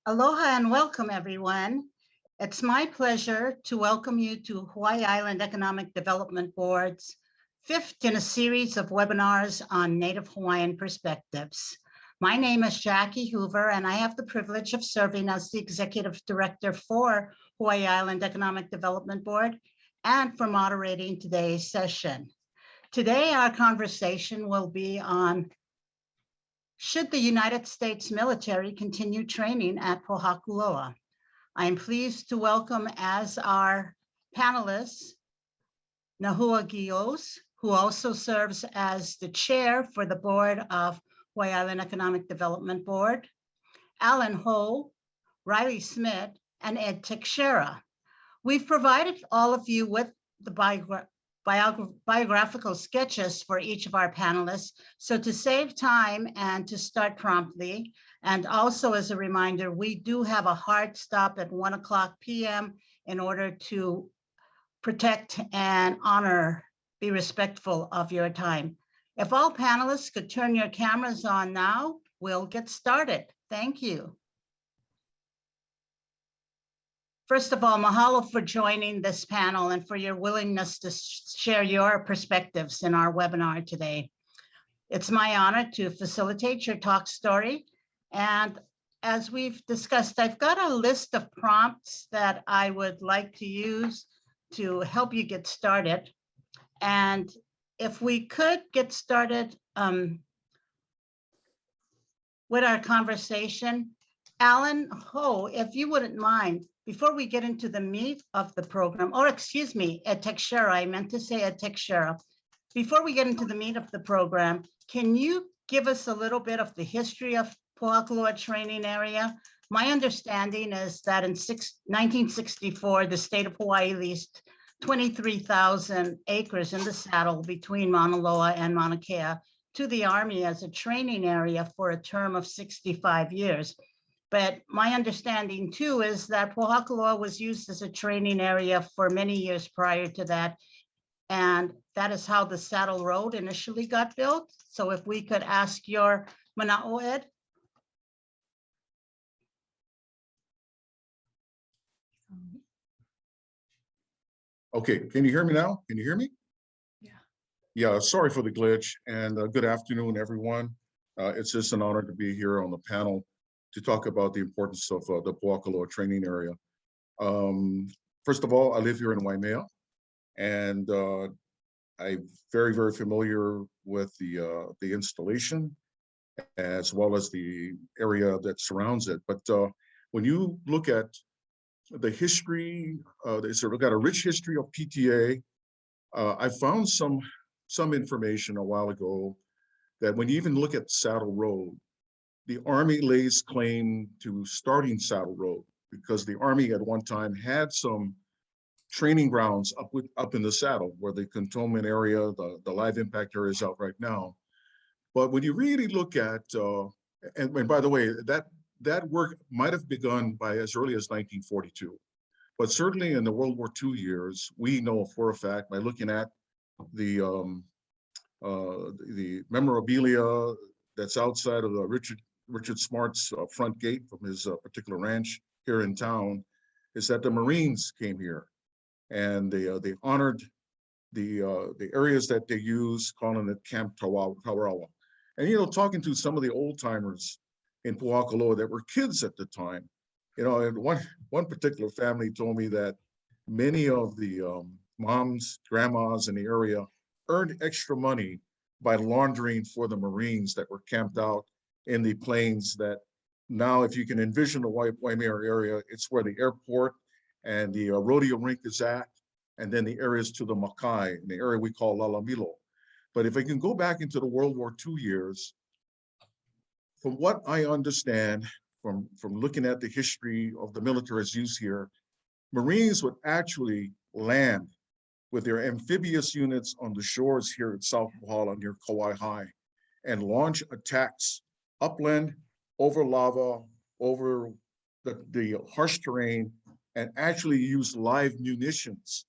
Aloha and welcome, everyone. It's my pleasure to welcome you to Hawaii Island Economic Development Board's fifth in a series of webinars on Native Hawaiian perspectives. My name is Jacqui Hoover, and I have the privilege of serving as the Executive Director for Hawaii Island Economic Development Board and for moderating today's session. Today, our conversation will be on should the United States military continue training at Pōhakuloa? I am pleased to welcome as our panelists, Nahua Guilloz, who also serves as the chair for the board of Hawaii Island Economic Development Board, Alan Ho, Riley Smith, and Ed Teixeira. We've provided all of you with the biographical sketches for each of our panelists. So to save time and to start promptly, and also as a reminder, we do have a hard stop at 1:00 p.m. in order to protect and honor, be respectful of your time. If all panelists could turn your cameras on now, we'll get started. Thank you. First of all, mahalo for joining this panel and for your willingness to share your perspectives in our webinar today. It's my honor to facilitate your talk story. And as we've discussed, I've got a list of prompts that I would like to use to help you get started. And if we could get started with our conversation, Alan Ho, if you wouldn't mind, before we get into the meat of the program, or excuse me, Ed Teixeira, I meant to say Ed Teixeira. Before we get into the meat of the program, can you give us a little bit of the history of Pōhakuloa training area? My understanding is that in 1964, the state of Hawaii leased 23,000 acres in the saddle between Mauna Loa and Mauna Kea to the Army as a training area for a term of 65 years. But my understanding too is that Pōhakuloa was used as a training area for many years prior to that. And that is how the Saddle Road initially got built. So if we could ask your mana'o, Ed. Okay, can you hear me now? Can you hear me? Yeah. Yeah, sorry for the glitch, and good afternoon, everyone. It's just an honor to be here on the panel to talk about the importance of the Pōhakuloa training area. First of all, I live here in Waimea, and I'm very, very familiar with the installation as well as the area that surrounds it. But when you look at the history, we've got a rich history of PTA. I found some information a while ago that when you even look at Saddle Road, the Army lays claim to starting Saddle Road because the Army at one time had some training grounds up in the saddle where the cantonment area, the live impact area is out right now. But when you really look at, and by the way, that work might have begun by as early as 1942. But certainly in the World War II years, we know for a fact by looking at the memorabilia that's outside of the Richard Smart's front gate from his particular ranch here in town, is that the Marines came here and they honored the areas that they use, calling it Camp Tawarawa. And you know, talking to some of the old timers in Pōhakuloa that were kids at the time, you know, and one particular family told me that many of the moms, grandmas in the area earned extra money by laundering for the Marines that were camped out in the plains that now, if you can envision the Waimea area, it's where the airport and the rodeo rink is at, and then the areas to the Makai, the area we call Lalamilo. But if I can go back into the World War II years, from what I understand, from looking at the history of the military's use here, Marines would actually land with their amphibious units on the shores here at South Kohala near Kauai High and launch attacks upland, over lava, over the harsh terrain, and actually use live munitions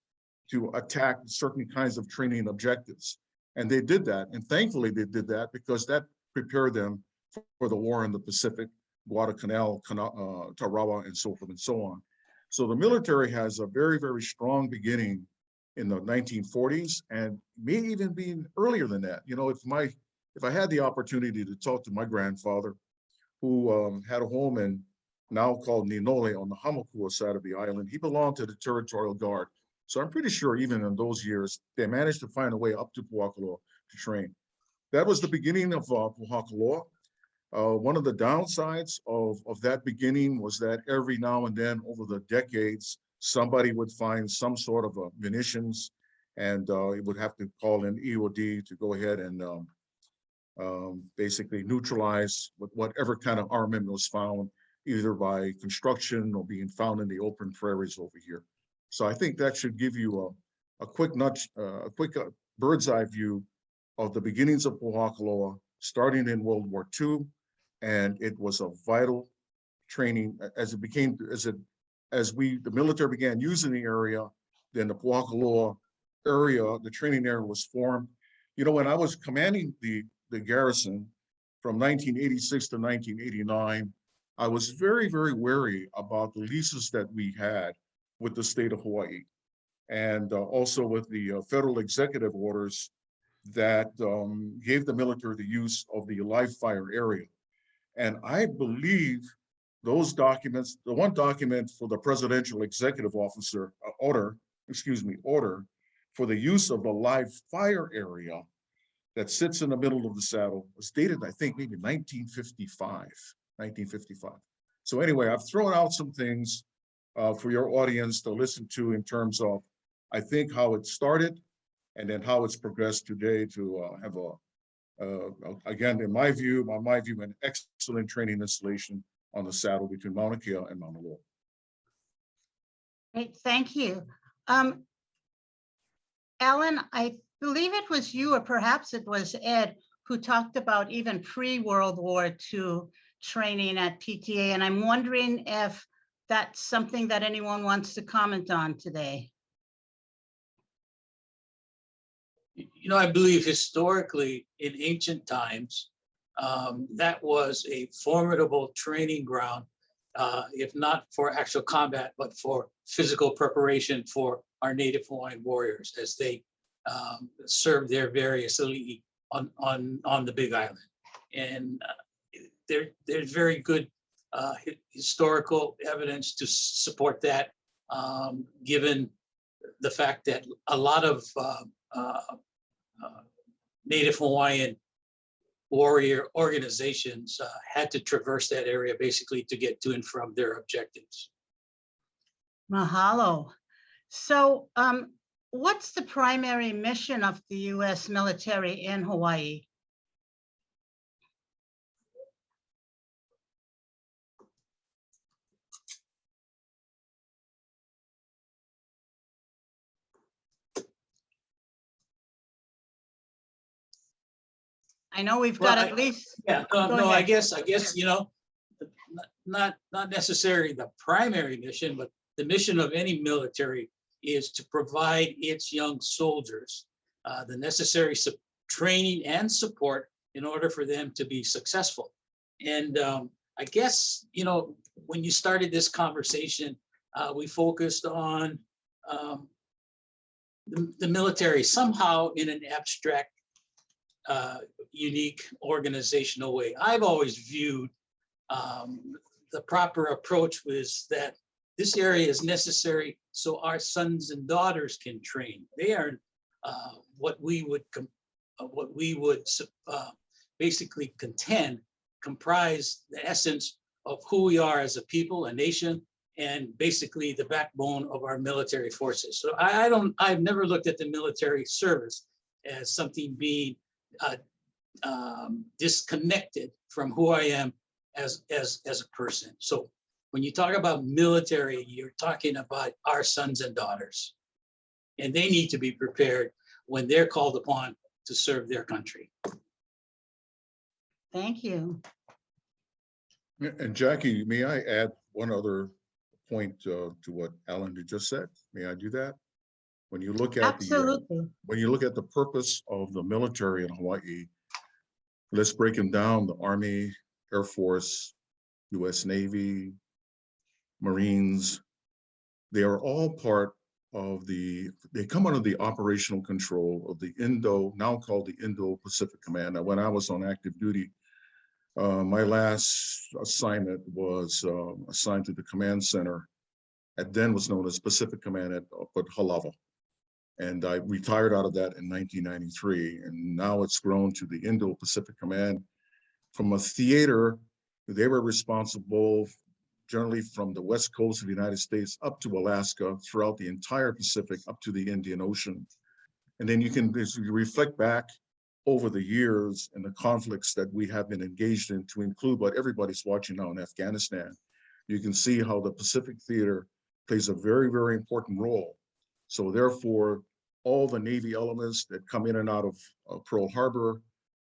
to attack certain kinds of training objectives. And they did that. And thankfully they did that because that prepared them for the war in the Pacific Guadalcanal, Tarawa, and so forth and so on. So the military has a very, very strong beginning in the 1940s, and may even be earlier than that. You know, if I had the opportunity to talk to my grandfather, who had a home in now called Ninole on the Hamakua side of the island, he belonged to the Territorial Guard. So I'm pretty sure even in those years, they managed to find a way up to Pōhakuloa to train. That was the beginning of Pōhakuloa. One of the downsides of that beginning was that every now and then over the decades, somebody would find some sort of munitions, and it would have to call in EOD to go ahead and basically neutralize whatever kind of armament was found, either by construction or being found in the open prairies over here. So I think that should give you a quick bird's eye view of the beginnings of Pōhakuloa, starting in World War II. And it was a vital training as the military began using the area. Then the Pōhakuloa area, the training area, was formed. You know, when I was commanding the garrison from 1986 to 1989, I was very, very wary about the leases that we had with the state of Hawaii, and also with the federal executive orders that gave the military the use of the live fire area. And I believe those documents, the one document for the presidential executive officer order for the use of the live fire area that sits in the middle of the saddle was dated, I think, maybe 1955. So anyway, I've thrown out some things for your audience to listen to in terms of, I think, how it started and then how it's progressed today to have again, in my view, an excellent training installation on the saddle between Mauna Kea and Mauna Loa. Great, thank you. Alan, I believe it was you, or perhaps it was Ed, who talked about even pre-World War II training at PTA, and I'm wondering if that's something that anyone wants to comment on today. You know, I believe historically in ancient times, that was a formidable training ground, if not for actual combat, but for physical preparation for our Native Hawaiian warriors as they served their various elite on the Big Island. And there's very good historical evidence to support that, given the fact that a lot of Native Hawaiian warrior organizations had to traverse that area basically to get to and from their objectives. Mahalo. So what's the primary mission of the U.S. military in Hawaii? I know we've got at least. Yeah, no, I guess, you know, not necessarily the primary mission, but the mission of any military is to provide its young soldiers the necessary training and support in order for them to be successful. And I guess, you know, when you started this conversation, we focused on the military somehow in an abstract, unique organizational way. I've always viewed the proper approach was that this area is necessary so our sons and daughters can train. They are what we would basically contend comprise the essence of who we are as a people, a nation, and basically the backbone of our military forces. So I've never looked at the military service as something being disconnected from who I am as a person. So when you talk about military, you're talking about our sons and daughters, and they need to be prepared when they're called upon to serve their country. Thank you. And Jacqui, may I add one other point to what Alan just said? May I do that? When you look at the purpose of the military in Hawaii, let's break them down: the Army, Air Force, US Navy, Marines. They are all part of they come under the operational control of the now called the Indo-Pacific Command. Now, when I was on active duty, my last assignment was assigned to the command center at then was known as Pacific Command at Halava. And I retired out of that in 1993. And now it's grown to the Indo-Pacific Command. From a theater, they were responsible generally from the west coast of the United States up to Alaska, throughout the entire Pacific, up to the Indian Ocean. And then you can reflect back over the years and the conflicts that we have been engaged in, to include what everybody's watching now in Afghanistan. You can see how the Pacific Theater plays a very, very important role. So therefore, all the Navy elements that come in and out of Pearl Harbor,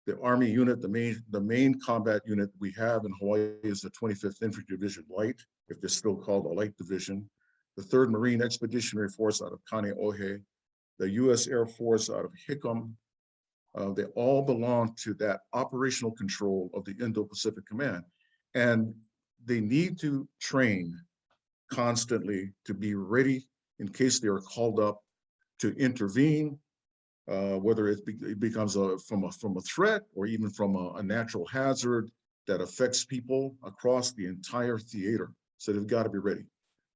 the Army unit, the main combat unit we have in Hawaii is the 25th Infantry Division Light, if they're still called the Light Division, the 3rd Marine Expeditionary Force out of Kaneohe, the U.S. Air Force out of Hickam. They all belong to that operational control of the Indo-Pacific Command. And they need to train constantly to be ready in case they are called up to intervene, whether it becomes from a threat or even from a natural hazard that affects people across the entire theater. So they've got to be ready.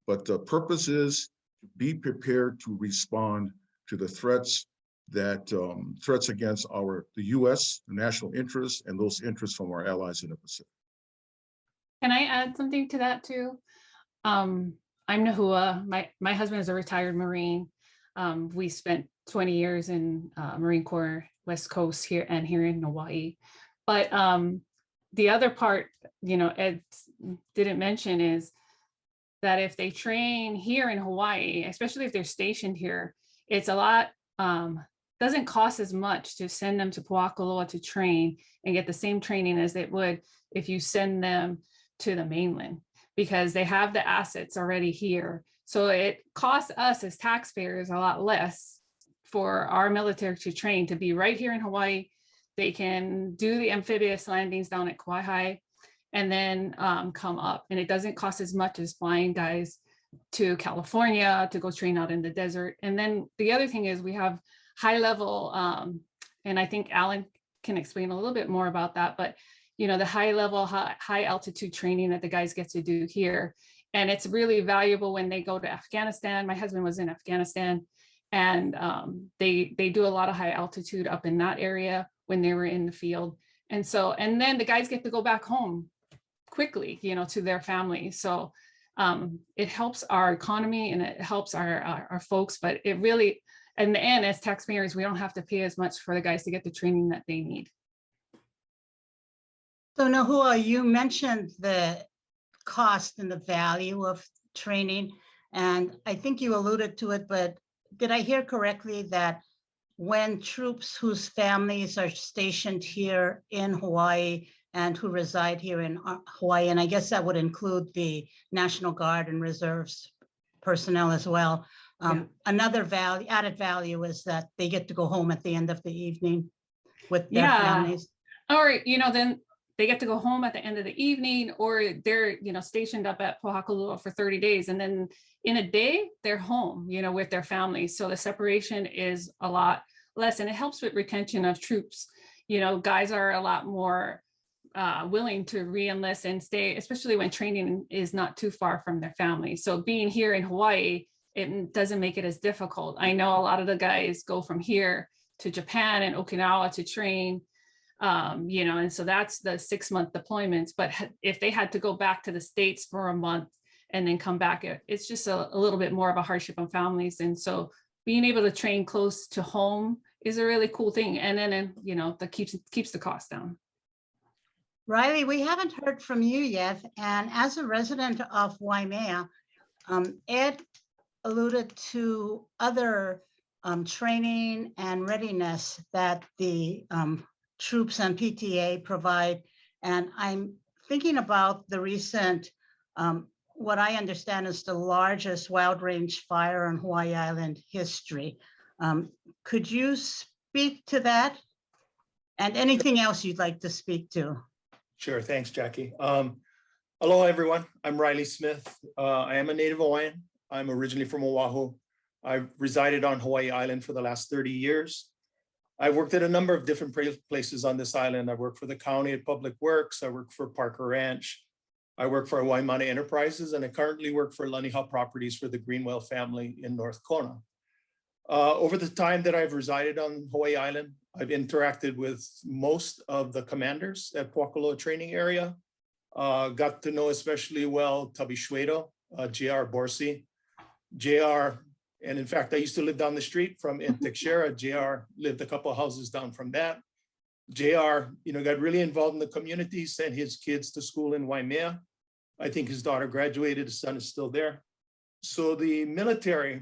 But the purpose is to be prepared to respond to the threats threats against the U.S., the national interests, and those interests from our allies in the Pacific. Can I add something to that too? I'm Nahua. My husband is a retired Marine. We spent 20 years in Marine Corps, West Coast here in Hawaii. But the other part, Ed didn't mention is that if they train here in Hawaii, especially if they're stationed here, it's a lot, doesn't cost as much to send them to Pōhakuloa to train and get the same training as it would if you send them to the mainland, because they have the assets already here. So it costs us as taxpayers a lot less for our military to train, to be right here in Hawaii. They can do the amphibious landings down at Kauai and then come up. And it doesn't cost as much as flying guys to California to go train out in the desert. And then the other thing is we have high level, and I think Alan can explain a little bit more about that, but the high level, high altitude training that the guys get to do here. And it's really valuable when they go to Afghanistan. My husband was in Afghanistan, and they do a lot of high altitude up in that area when they were in the field. And then the guys get to go back home quickly, to their families. So it helps our economy and it helps our folks, but it really, in the end, as taxpayers, we don't have to pay as much for the guys to get the training that they need. So Nahua, you mentioned the cost and the value of training, and I think you alluded to it, but did I hear correctly that when troops whose families are stationed here in Hawaii and who reside here in Hawaii, and I guess that would include the National Guard and Reserves personnel as well, another added value is that they get to go home at the end of the evening with their families. Or, then they get to go home at the end of the evening, or they're, stationed up at Pōhakuloa for 30 days. And then in a day, they're home, with their families. So the separation is a lot less, and it helps with retention of troops. Guys are a lot more willing to re-enlist and stay, especially when training is not too far from their family. So being here in Hawaii, it doesn't make it as difficult. I know a lot of the guys go from here to Japan and Okinawa to train, and so that's the 6-month deployments. But if they had to go back to the States for a month and then come back, it's just a little bit more of a hardship on families. And so being able to train close to home is a really cool thing. And then, that keeps the cost down. Riley, we haven't heard from you yet. And as a resident of Waimea, Ed alluded to other training and readiness that the troops and PTA provide. And I'm thinking about the recent, what I understand is the largest wild range fire on Hawaii Island history. Could you speak to that? And anything else you'd like to speak to? Sure, thanks, Jacqui. Hello, everyone. I'm Riley Smith. I am a native Hawaiian. I'm originally from Oahu. I've resided on Hawaii Island for the last 30 years. I've worked at a number of different places on this island. I worked for the county at Public Works. I worked for Parker Ranch. I work for Waimana Enterprises, and I currently work for Laniha Properties for the Greenwell family in North Kona. Over the time that I've resided on Hawaii Island, I've interacted with most of the commanders at Pōhakuloa training area. Got to know especially well Tabi Shwedo, J.R. Borsi, J.R. And in fact, I used to live down the street from Ed Teixeira. J.R. lived a couple of houses down from that. J.R. got really involved in the community, sent his kids to school in Waimea. I think his daughter graduated, his son is still there. So the military,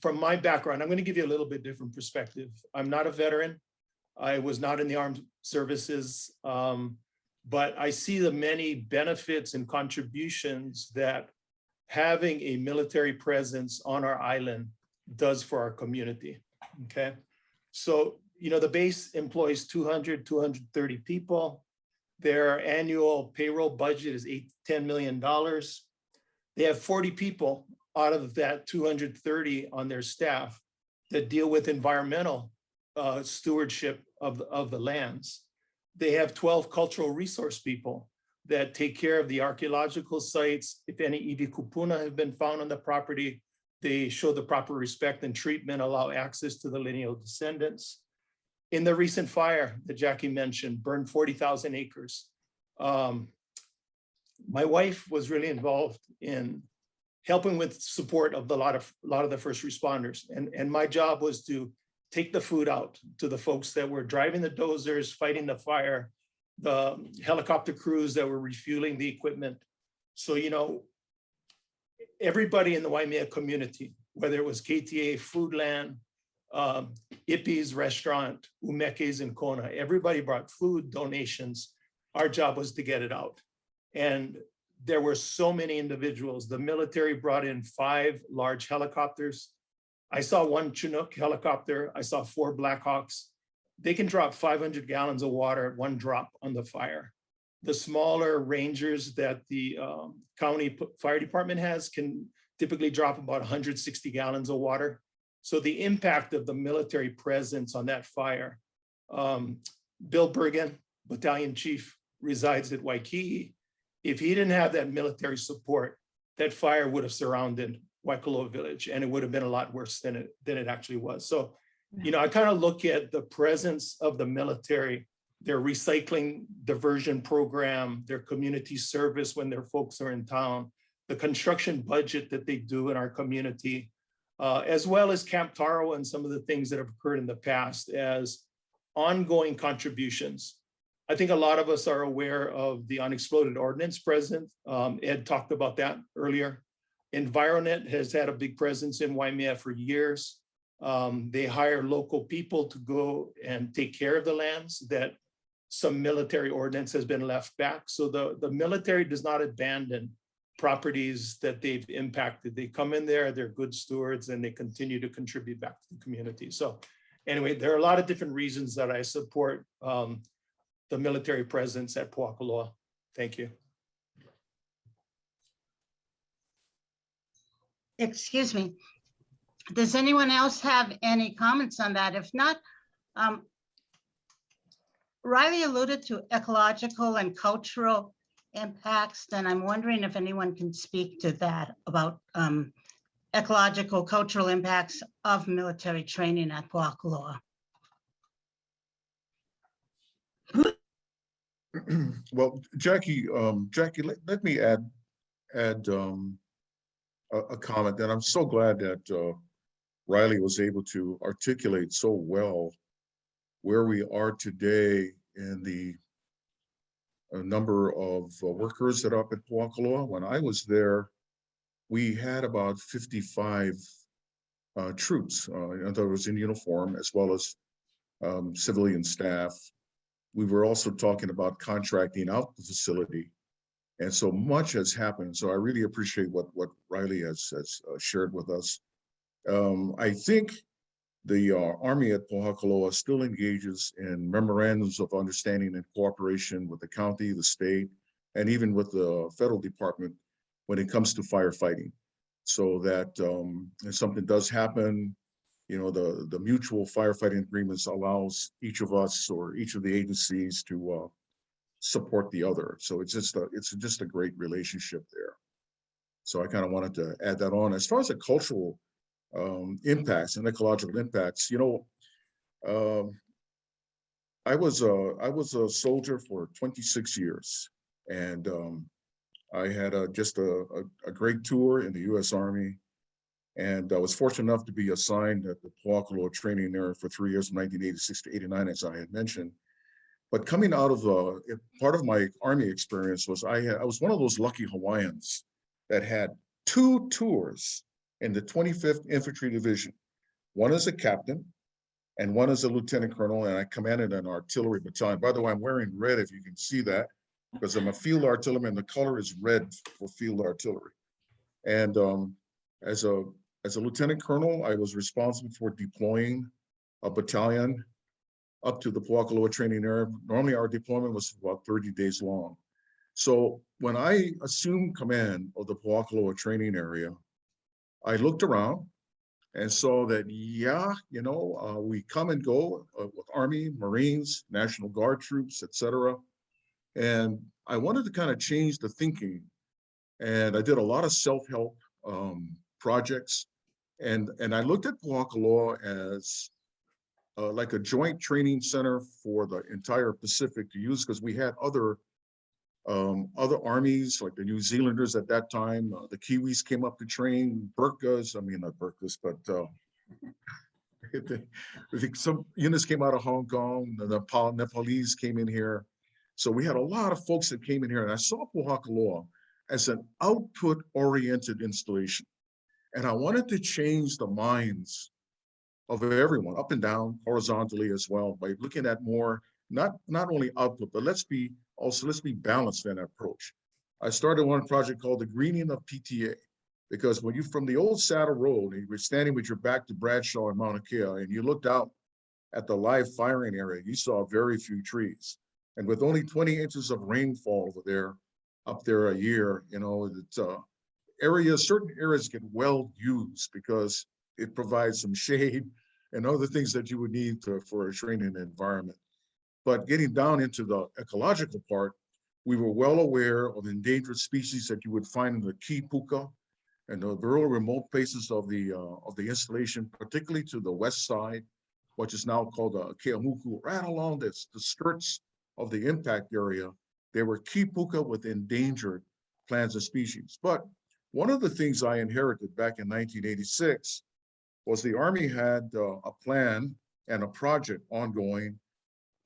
from my background, I'm going to give you a little bit different perspective. I'm not a veteran. I was not in the armed services, but I see the many benefits and contributions that having a military presence on our island does for our community, okay? So, the base employs 230 people. Their annual payroll budget is $10 million. They have 40 people out of that 230 on their staff that deal with environmental stewardship of the lands. They have 12 cultural resource people that take care of the archaeological sites. If any iwi kupuna have been found on the property, they show the proper respect and treatment, allow access to the lineal descendants. In the recent fire that Jacqui mentioned, burned 40,000 acres. My wife was really involved in helping with support of a lot of the first responders. And my job was to take the food out to the folks that were driving the dozers, fighting the fire, the helicopter crews that were refueling the equipment. So, everybody in the Waimea community, whether it was KTA, Foodland, Ipi's restaurant, Umeke's in Kona, everybody brought food, donations. Our job was to get it out. And there were so many individuals. The military brought in 5 large helicopters. I saw 1 Chinook helicopter. I saw 4 Blackhawks. They can drop 500 gallons of water at 1 drop on the fire. The smaller Rangers that the county fire department has can typically drop about 160 gallons of water. So the impact of the military presence on that fire. Bill Bergen, battalion chief, resides at Waikiki. If he didn't have that military support, that fire would have surrounded Pōhakuloa village, and it would have been a lot worse than it actually was. So, I kind of look at the presence of the military, their recycling diversion program, their community service when their folks are in town, the construction budget that they do in our community, as well as Camp Taro and some of the things that have occurred in the past as ongoing contributions. I think a lot of us are aware of the unexploded ordnance present. Ed talked about that earlier. Environet has had a big presence in Waimea for years. They hire local people to go and take care of the lands that some military ordnance has been left back. So the military does not abandon properties that they've impacted. They come in there, they're good stewards, and they continue to contribute back to the community. So anyway, there are a lot of different reasons that I support the military presence at Pōhakuloa. Thank you. Excuse me. Does anyone else have any comments on that? If not, Riley alluded to ecological and cultural impacts, and I'm wondering if anyone can speak to that about ecological, cultural impacts of military training at Pōhakuloa. Well, Jacqui, let me add a comment, and I'm so glad that Riley was able to articulate so well where we are today in the number of workers that are up at Pōhakuloa. When I was there, we had about 55 troops, in other words, in uniform, as well as civilian staff. We were also talking about contracting out the facility. And so much has happened. So I really appreciate what Riley has shared with us. I think the Army at Pōhakuloa still engages in memorandums of understanding and cooperation with the county, the state, and even with the federal department when it comes to firefighting. So that if something does happen, you know, the mutual firefighting agreements allows each of us or each of the agencies to support the other. So it's just a great relationship there. So I kind of wanted to add that on. As far as the cultural impacts and ecological impacts, you know, I was a soldier for 26 years, and I had just a great tour in the U.S. Army, and I was fortunate enough to be assigned at the Pōhakuloa training area for 3 years, from 1986 to 89, as I had mentioned. But coming out of part of my Army experience was I was one of those lucky Hawaiians that had 2 tours in the 25th Infantry Division. One as a captain, and one as a lieutenant colonel, and I commanded an artillery battalion. By the way, I'm wearing red, if you can see that, because I'm a field artilleryman, and the color is red for field artillery. And as a lieutenant colonel, I was responsible for deploying a battalion up to the Pōhakuloa training area. Normally, our deployment was about 30 days long. So when I assumed command of the Pōhakuloa training area, I looked around and saw that, yeah, you know, we come and go with Army, Marines, National Guard troops, etc. And I wanted to kind of change the thinking. And I did a lot of self-help projects. And I looked at Pōhakuloa as like a joint training center for the entire Pacific to use, because we had other armies, like the New Zealanders at that time. The Kiwis came up to train, Burkas, I mean, not Burkas, but I think some units came out of Hong Kong, the Nepalese came in here. So we had a lot of folks that came in here, and I saw Pōhakuloa as an output-oriented installation. And I wanted to change the minds of everyone, up and down, horizontally as well, by looking at more, not only output, but let's be balanced in that approach. I started one project called the Greening of PTA, because when you from the old Saddle Road, and you were standing with your back to Bradshaw and Mauna Kea, and you looked out at the live firing area, you saw very few trees. And with only 20 inches of rainfall over there, up there a year, you know, certain areas get well used because it provides some shade and other things that you would need for a training environment. But getting down into the ecological part, we were well aware of endangered species that you would find in the key puka and the rural remote places of the installation, particularly to the west side, which is now called the Keamuku, right along the skirts of the impact area. There were key puka with endangered plants and species. But one of the things I inherited back in 1986 was the Army had a plan and a project ongoing,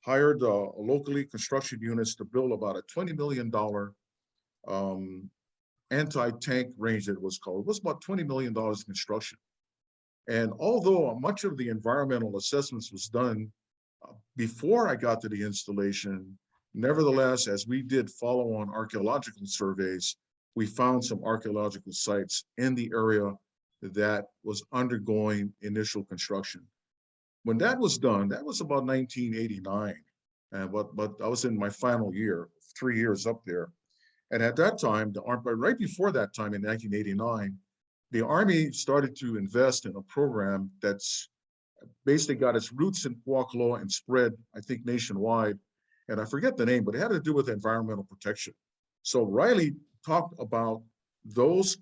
hired locally construction units to build about a $20 million anti-tank range, that it was called. It was about $20 million in construction. And although much of the environmental assessments was done before I got to the installation, nevertheless, as we did follow-on archaeological surveys, we found some archaeological sites in the area that was undergoing initial construction. When that was done, that was about 1989, but I was in my final year, 3 years up there. And at that time, right before that time in 1989, the Army started to invest in a program that's basically got its roots in Pōhakuloa and spread, I think, nationwide. And I forget the name, but it had to do with environmental protection. So Riley talked about those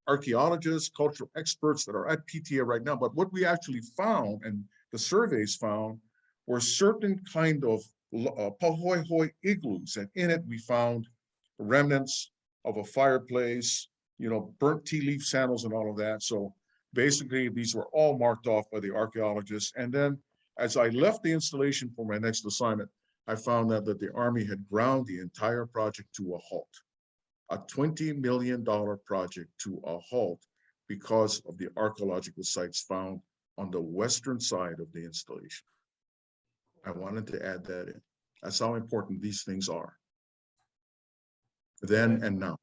archaeologists, cultural experts that are at PTA right now. But what we actually found, and the surveys found, were certain kind of pahoehoe igloos. And in it, we found remnants of a fireplace, you know, burnt tea leaf sandals and all of that. So basically, these were all marked off by the archaeologists. And then as I left the installation for my next assignment, I found out that the Army had ground the entire project to a halt. A $20 million project to a halt because of the archaeological sites found on the western side of the installation. I wanted to add that in. That's how important these things are, then and now.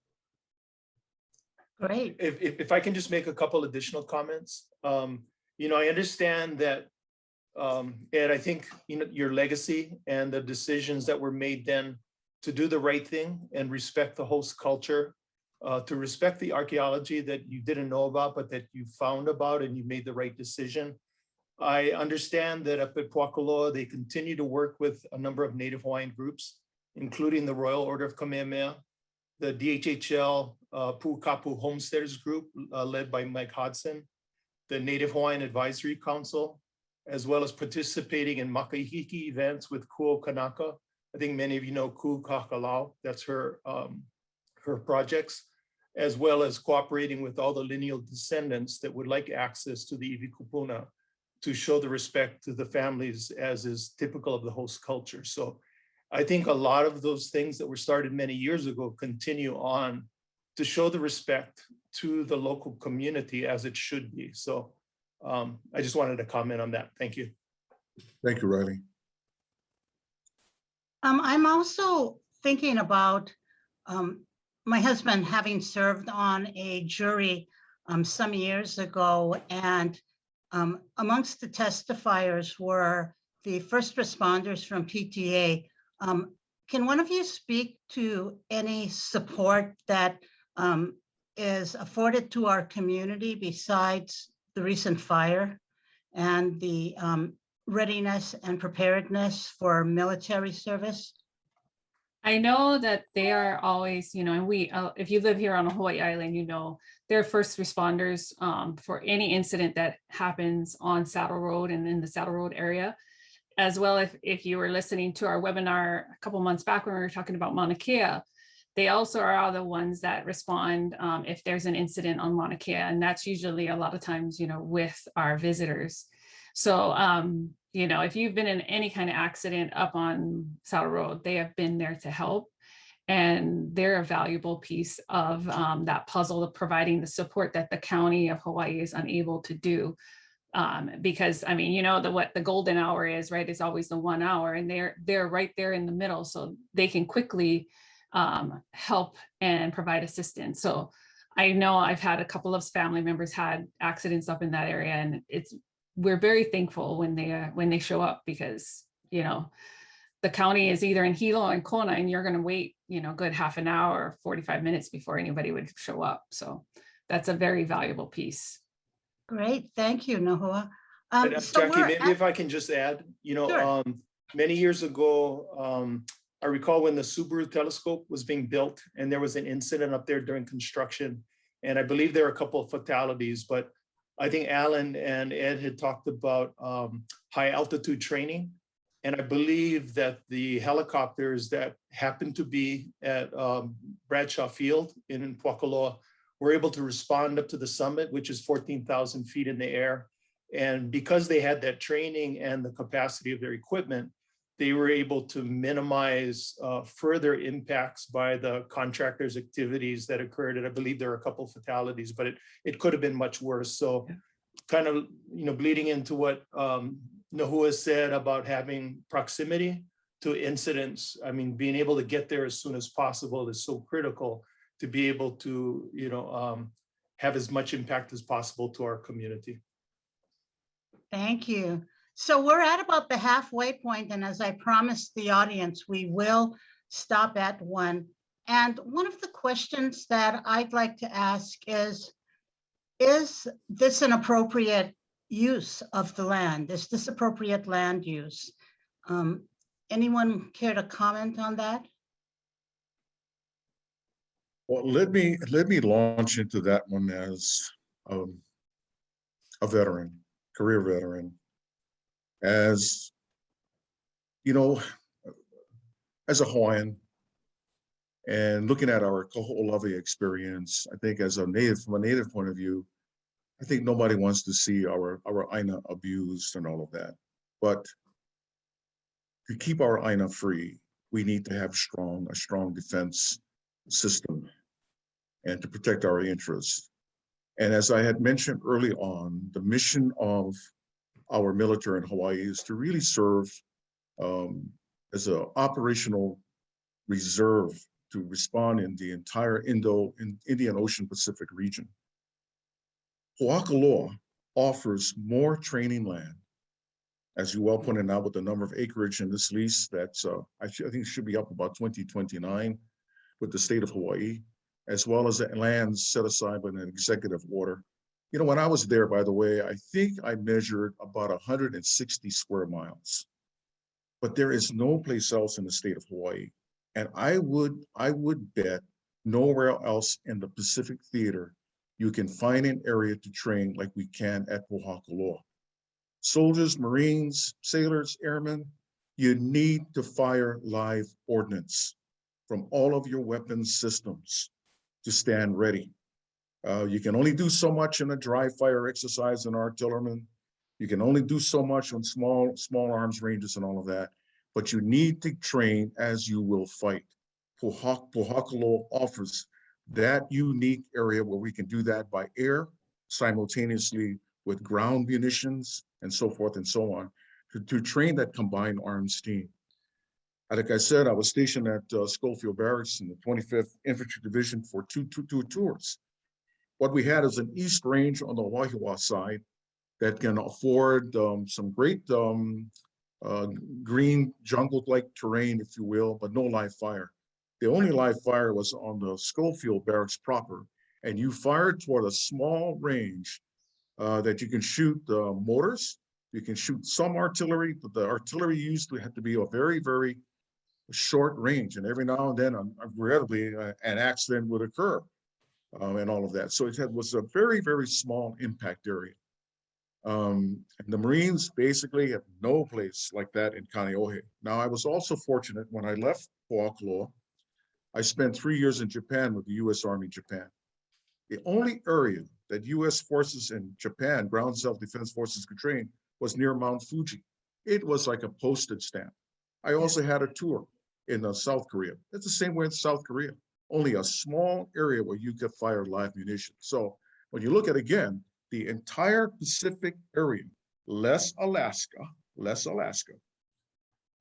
Great. If I can just make a couple additional comments. You know, I understand that, Ed, I think, you know, your legacy and the decisions that were made then to do the right thing and respect the host culture, to respect the archaeology that you didn't know about, but that you found about and you made the right decision. I understand that up at Pōhakuloa, they continue to work with a number of Native Hawaiian groups, including the Royal Order of Kamehameha, the DHHL Pu'ukapu Homesteaders Group, led by Mike Hodson, the Native Hawaiian Advisory Council, as well as participating in makahiki events with Kuo Kanaka. I think many of you know Ku Kakalau, that's her projects, as well as cooperating with all the lineal descendants that would like access to the iwi kupuna to show the respect to the families as is typical of the host culture. So I think a lot of those things that were started many years ago continue on to show the respect to the local community as it should be. So I just wanted to comment on that. Thank you. Thank you, Riley. I'm also thinking about my husband having served on a jury some years ago, and amongst the testifiers were the first responders from PTA. Can one of you speak to any support that is afforded to our community besides the recent fire and the readiness and preparedness for military service? I know that they are always, and we, if you live here on Hawaii Island, they're first responders for any incident that happens on Saddle Road and in the Saddle Road area. As well, if you were listening to our webinar a couple months back when we were talking about Mauna Kea, they also are the ones that respond if there's an incident on Mauna Kea, and that's usually a lot of times, with our visitors. So, if you've been in any kind of accident up on Saddle Road, they have been there to help. And they're a valuable piece of that puzzle of providing the support that the county of Hawaii is unable to do. Because what the golden hour is, right, is always the 1 hour, and they're right there in the middle, so they can quickly help and provide assistance. So I know I've had a couple of family members had accidents up in that area, and we're very thankful when they show up, because the county is either in Hilo and Kona, and you're going to wait good half an hour or 45 minutes before anybody would show up. So that's a very valuable piece. Great, thank you, Nahua. Jacqui, maybe if I can just add, Sure. Many years ago, I recall when the Subaru telescope was being built, and there was an incident up there during construction, and I believe there were a couple of fatalities, but I think Alan and Ed had talked about high altitude training, and I believe that the helicopters that happened to be at Bradshaw Field in Pōhakuloa were able to respond up to the summit, which is 14,000 feet in the air. And because they had that training and the capacity of their equipment, they were able to minimize further impacts by the contractors' activities that occurred. And I believe there are a couple of fatalities, but it could have been much worse. So kind of, bleeding into what Nahua said about having proximity to incidents. I mean, being able to get there as soon as possible is so critical to be able to, have as much impact as possible to our community. Thank you. So we're at about the halfway point, and as I promised the audience, we will stop at 1. And one of the questions that I'd like to ask is this an appropriate use of the land? Is this appropriate land use? Anyone care to comment on that? Well, let me launch into that one as a veteran, career veteran. As as a Hawaiian, and looking at our Kaho'olawe experience, I think from a native point of view, I think nobody wants to see our aina abused and all of that. But to keep our aina free, we need to have a strong defense system and to protect our interests. And as I had mentioned early on, the mission of our military in Hawaii is to really serve as an operational reserve to respond in the entire Indian Ocean Pacific region. Pōhakuloa offers more training land As you well pointed out, with the number of acreage in this lease, that's I think it should be up about 2029 with the state of Hawaii, as well as the lands set aside by an executive order. You know, when I was there, by the way, I think I measured about 160 square miles, but there is no place else in the state of Hawaii. And I would bet nowhere else in the Pacific Theater you can find an area to train like we can at Pōhakuloa. Soldiers, Marines, sailors, airmen, you need to fire live ordnance from all of your weapons systems to stand ready. You can only do so much in a dry fire exercise in artillerymen. You can only do so much on small arms ranges and all of that, but you need to train as you will fight. Pōhakuloa offers that unique area where we can do that by air, simultaneously with ground munitions and so forth and so on, to train that combined arms team. Like I said, I was stationed at Schofield Barracks in the 25th Infantry Division for two tours. What we had is an east range on the Wahiawa side that can afford some great green jungle-like terrain, if you will, but no live fire. The only live fire was on the Schofield Barracks proper, and you fired toward a small range that you can shoot mortars, you can shoot some artillery, but the artillery used had to be a very, very short range, and every now and then, regrettably, an accident would occur and all of that. So it was a very, very small impact area. And the Marines basically have no place like that in Kaneohe. Now, I was also fortunate when I left Pōhakuloa, I spent 3 years in Japan with the U.S. Army Japan. The only area that U.S. forces in Japan, ground self-defense forces, could train was near Mount Fuji. It was like a postage stamp. I also had a tour in South Korea. It's the same way in South Korea, only a small area where you could fire live munitions. So when you look at, again, the entire Pacific area, less Alaska,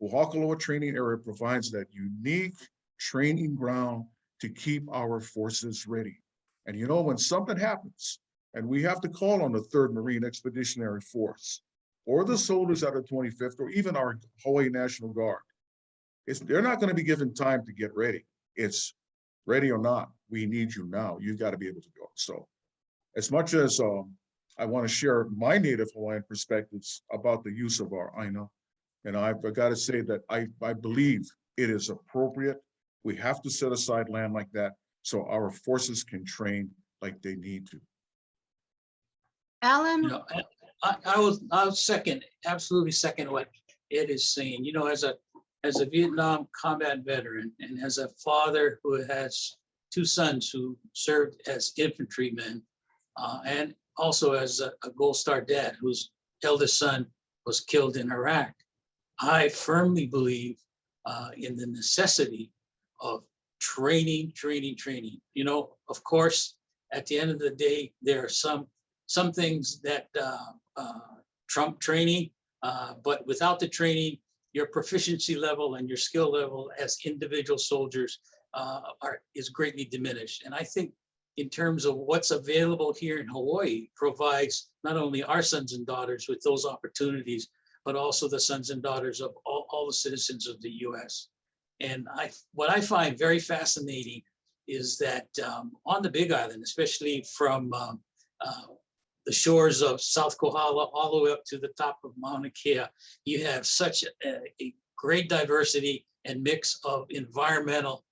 Pōhakuloa training area provides that unique training ground to keep our forces ready. And you know, when something happens and we have to call on the 3rd Marine Expeditionary Force or the soldiers out of 25th or even our Hawaii National Guard, they're not going to be given time to get ready. It's ready or not, we need you now. You've got to be able to go. So as much as I want to share my native Hawaiian perspectives about the use of our Aina, and I've got to say that I believe it is appropriate. We have to set aside land like that so our forces can train like they need to. Alan? You know, I'll second, absolutely second what Ed is saying. You know, as a Vietnam combat veteran and as a father who has 2 sons who served as infantrymen, and also as a Gold Star dad whose eldest son was killed in Iraq, I firmly believe in the necessity of training. You know, of course, at the end of the day, there are some things that trump training, but without the training, your proficiency level and your skill level as individual soldiers is greatly diminished. And I think in terms of what's available here in Hawaii provides not only our sons and daughters with those opportunities, but also the sons and daughters of all the citizens of the US. And what I find very fascinating is that on the Big Island, especially from the shores of South Kohala all the way up to the top of Mauna Kea, you have such a great diversity and mix of environmental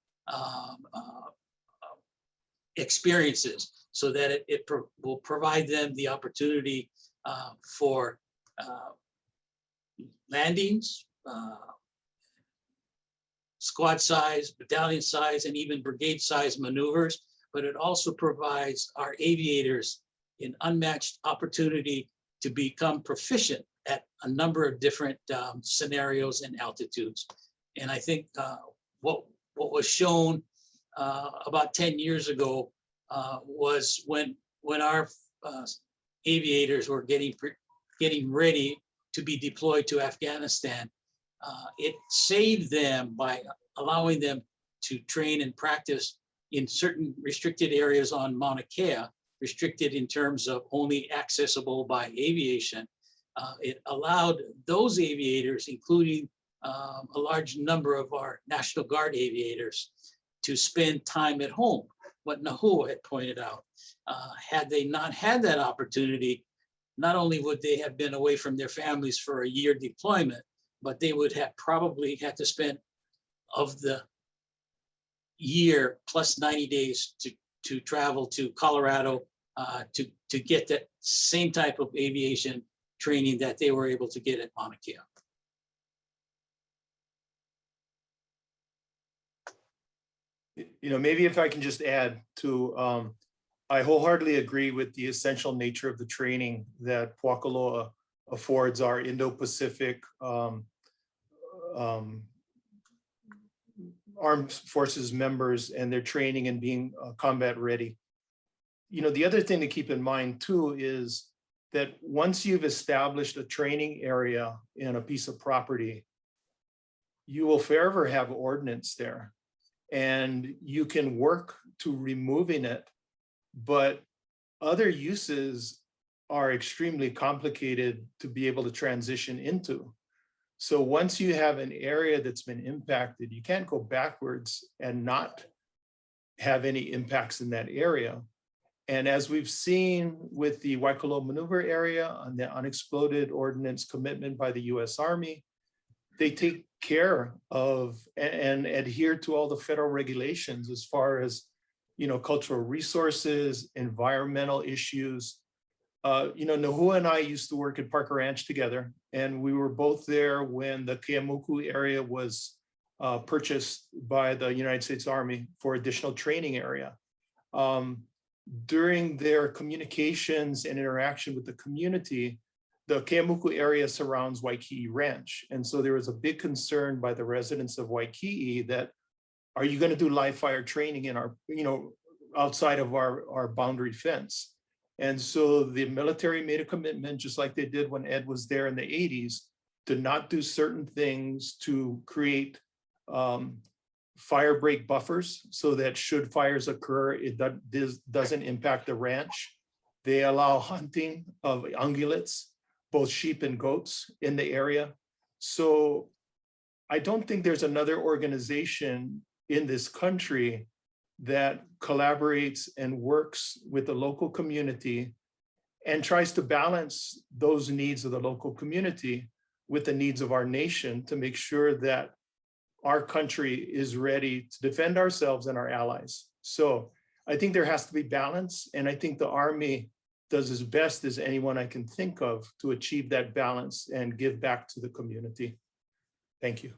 experiences, so that it will provide them the opportunity for landings, squad size, battalion size, and even brigade size maneuvers. But it also provides our aviators an unmatched opportunity to become proficient at a number of different scenarios and altitudes. And I think what was shown about 10 years ago was when our aviators were getting ready to be deployed to Afghanistan. It saved them by allowing them to train and practice in certain restricted areas on Mauna Kea, restricted in terms of only accessible by aviation, it allowed those aviators, including a large number of our National Guard aviators, to spend time at home, what Nahua had pointed out. Had they not had that opportunity, not only would they have been away from their families for a year deployment, but they would have probably had to spend of the year plus 90 days to travel to Colorado to get that same type of aviation training that they were able to get at Mauna Kea. You know, maybe if I can just add to, I wholeheartedly agree with the essential nature of the training that Pōhakuloa affords our Indo-Pacific armed forces members and their training and being combat ready. You know, the other thing to keep in mind too is that once you've established a training area in a piece of property, you will forever have ordnance there, and you can work to removing it, but other uses are extremely complicated to be able to transition into. So once you have an area that's been impacted, you can't go backwards and not have any impacts in that area. And as we've seen with the Waikoloa maneuver area on the unexploded ordnance commitment by the US Army, they take care of and adhere to all the federal regulations as far as, you know, cultural resources, environmental issues. You know, Nahua and I used to work at Parker Ranch together, and we were both there when the Keamuku area was purchased by the United States Army for additional training area. During their communications and interaction with the community, the Keamuku area surrounds Waikiki Ranch. And so there was a big concern by the residents of Waikiki that, are you going to do live fire training in our, you know, outside of our boundary fence? And so the military made a commitment, just like they did when Ed was there in the 80s, to not do certain things to create fire break buffers so that should fires occur, it doesn't impact the ranch. They allow hunting of ungulates, both sheep and goats in the area. So I don't think there's another organization in this country that collaborates and works with the local community and tries to balance those needs of the local community with the needs of our nation to make sure that our country is ready to defend ourselves and our allies. So I think there has to be balance, and I think the Army does as best as anyone I can think of to achieve that balance and give back to the community. Thank you.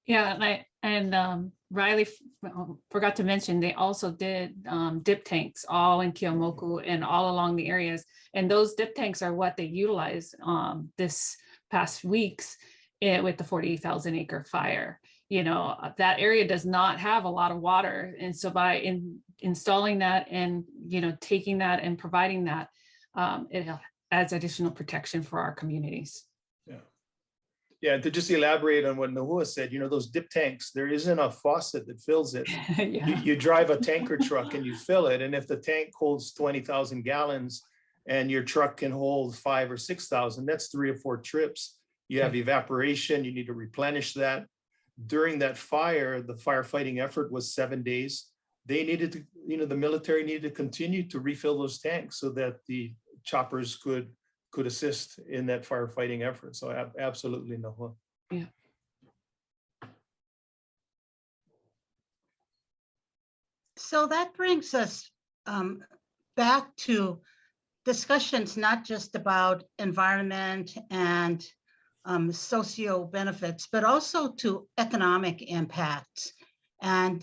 Yeah, and Riley forgot to mention, they also did dip tanks all in Keamoku and all along the areas. And those dip tanks are what they utilize this past weeks with the 40,000 acre fire. You know, that area does not have a lot of water. And so by installing that and, you know, taking that and providing that, it adds additional protection for our communities. Yeah, to just elaborate on what Nahua said, you know, those dip tanks, there isn't a faucet that fills it. Yeah. You drive a tanker truck and you fill it. And if the tank holds 20,000 gallons and your truck can hold 5,000 or 6,000, that's 3 or 4 trips. You have evaporation, you need to replenish that. During that fire, the firefighting effort was 7 days. They needed to, you know, the military needed to continue to refill those tanks so that the choppers could assist in that firefighting effort. So absolutely, Nahua. Yeah. So that brings us back to discussions not just about environment and socio benefits, but also to economic impacts. And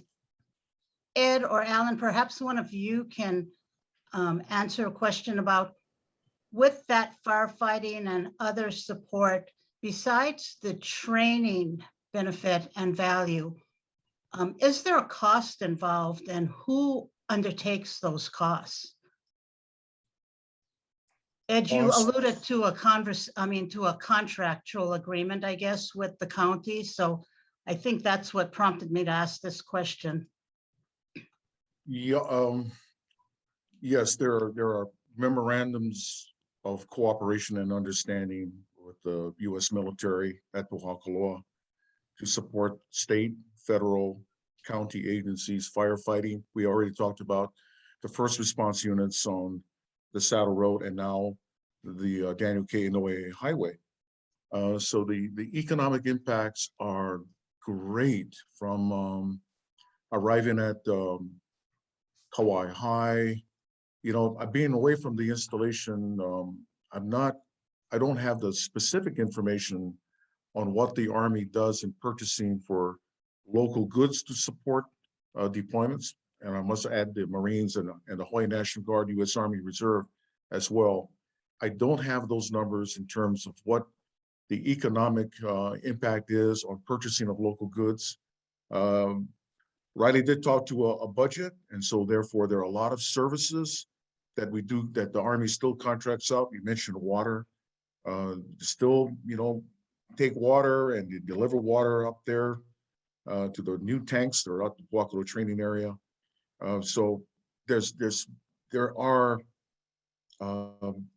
Ed or Alan, perhaps one of you can answer a question about, with that firefighting and other support, besides the training benefit and value, is there a cost involved, and who undertakes those costs? Ed, you alluded to a contractual agreement, I guess, with the county. So I think that's what prompted me to ask this question. Yeah, yes, there are memorandums of cooperation and understanding with the US military at Pōhakuloa to support state, federal, county agencies, firefighting. We already talked about the first response units on the Saddle Road and now the Daniel K. Inouye Highway. So the economic impacts are great from arriving at Kauai High. You know, being away from the installation, I don't have the specific information on what the Army does in purchasing for local goods to support deployments. And I must add the Marines and the Hawaii National Guard, US Army Reserve as well. I don't have those numbers in terms of what the economic impact is on purchasing of local goods. Riley did talk to a budget, and so therefore there are a lot of services that we do that the Army still contracts out. You mentioned water, still, you know, take water and you deliver water up there to the new tanks that are out the Pōhakuloa training area. So there are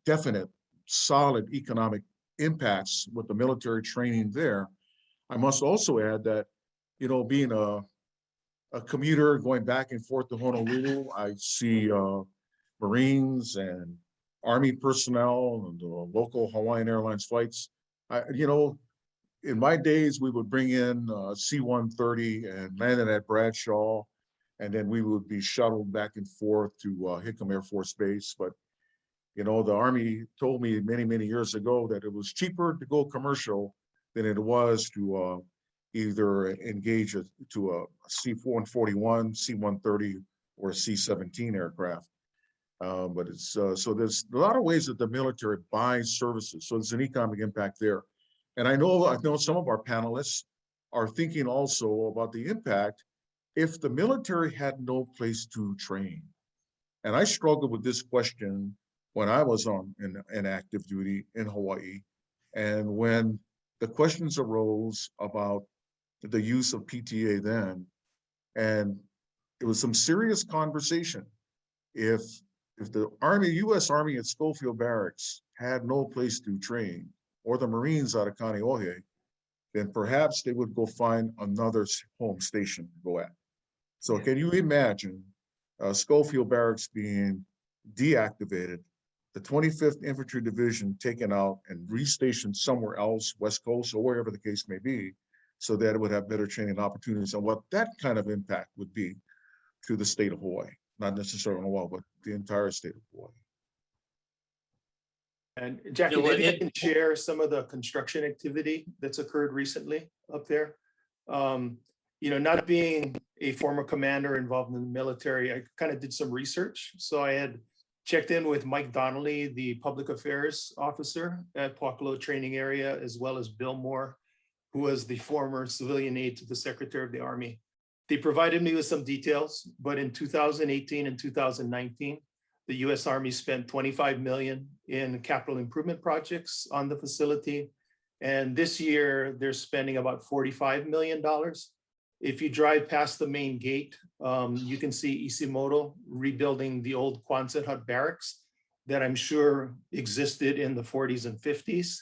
definite, solid economic impacts with the military training there. I must also add that, you know, being a commuter going back and forth to Honolulu, I see Marines and Army personnel and the local Hawaiian Airlines flights. You know, in my days, we would bring in C-130 and land it at Bradshaw, and then we would be shuttled back and forth to Hickam Air Force Base. But, you know, the Army told me many, many years ago that it was cheaper to go commercial than it was to either engage to a C-141, C-130, or a C-17 aircraft. But it's so there's a lot of ways that the military buys services. So there's an economic impact there. And I know some of our panelists are thinking also about the impact if the military had no place to train. And I struggled with this question when I was in active duty in Hawaii. And when the questions arose about the use of PTA then, and it was some serious conversation. If the Army, US Army at Schofield Barracks had no place to train, or the Marines out of Kaneohe, then perhaps they would go find another home station to go at. So can you imagine Schofield Barracks being deactivated, the 25th Infantry Division taken out and restationed somewhere else, West Coast or wherever the case may be, so that it would have better training opportunities, and what that kind of impact would be to the state of Hawaii, not necessarily Hawaii, but the entire state of Hawaii. And Jacqui, maybe I can share some of the construction activity that's occurred recently up there. You know, not being a former commander involved in the military, I kind of did some research. So I had checked in with Mike Donnelly, the public affairs officer at Pōhakuloa training area, as well as Bill Moore, who was the former civilian aide to the Secretary of the Army. They provided me with some details, but in 2018 and 2019, the US Army spent $25 million in capital improvement projects on the facility. And this year, they're spending about $45 million. If you drive past the main gate, you can see Isimoto rebuilding the old Quonset hut barracks that I'm sure existed in the 40s and 50s.